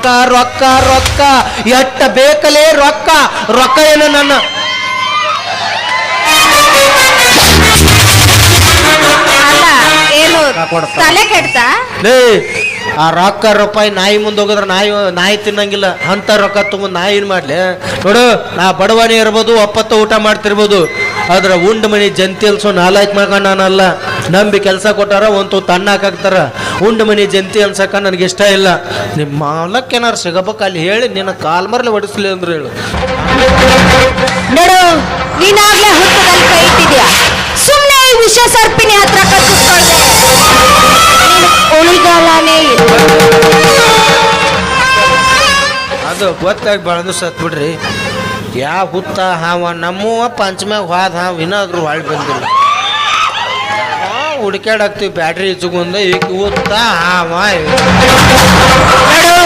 ರೊಕ್ಕ ರೊಕ್ಕ ರೊಕ್ಕ ಎಟ್ಟ ಬೇಕಲೇ ರೊಕ್ಕ ರೊಕ್ಕ ಏನು ನನ್ನ ಏನು ತಲೆ ಕೆಡ್ತಾ ಲೇ ಆ ರೊಕ್ಕ ರೂಪಾಯಿ ನಾಯಿ ಮುಂದೆ ಹೋಗಿದ್ರೆ ನಾಯಿ ತಿನ್ನಂಗಿಲ್ಲ ಅಂತ ರೊಕ್ಕ ತುಂಬ ನಾಯಿ ಏನು ಮಾಡ್ಲಿ ನೋಡು ನಾ ಬಡವನೇ ಇರ್ಬೋದು ಒಪ್ಪತ್ತು ಊಟ ಮಾಡ್ತಿರ್ಬೋದು ಆದ್ರೆ ಉಂಡು ಮನಿ ಜಂತಿ ಅಲ್ಸೋ ನಾಲ್ಕು ಮಗ ನಾನಲ್ಲ ನಂಬಿ ಕೆಲಸ ಕೊಟ್ಟಾರ ಒಂದು ತಣ್ಣ ಹಾಕಾಕ್ತಾರ ಉಂಡು ಮನಿ ಜಂತಿ ಅನ್ಸಕ್ಕ ನನಗೆ ಇಷ್ಟ ಇಲ್ಲ ನಿಮ್ಮ ಮಾಲಕ್ಕೆ ಏನಾರು ಸಿಗಬೇಕು ಅಲ್ಲಿ ಹೇಳಿ ನಿನ್ನ ಕಾಲ್ ಮರಲಿ ಹೊಡಿಸ್ಲಿ ಅಂದ್ರೆ ಹೇಳು ನೋಡು ನೀನಾಗ್ಲೇ ಹುತ್ತದಲ್ಲಿ ಕೈ ಇಟ್ಟಿದ್ಯಾ ಸುಮ್ಮನೆ ಈ ವಿಷ ಸರ್ಪಿನಿ ಹತ್ರ ಕಚ್ಚಿಸ್ಕೊಳ್ದೆ ಉಳಿಗಾಲನೇ ಇಲ್ಲ ಅದು ಗೊತ್ತಾಗಿ ಬೆಳೆದು ಸತ್ ಬಿಡ್ರಿ ಯಾವ ಹುತ್ತ ಹಾವ ನಮ್ಮವ ಪಂಚಮ್ಯಾಗ ಹೋದ ಹಾವ ಇನ್ನಾದ್ರೂ ಹೊಳ್ ಬಂದಿಲ್ಲ ಹುಡುಕ್ಯಾಡಾಕ್ತಿವಿ ಬ್ಯಾಟ್ರಿ ಇಚ್ಕೊಂಡ ಈಗ ಹುತ್ತ ಹಾವ ನೋಡು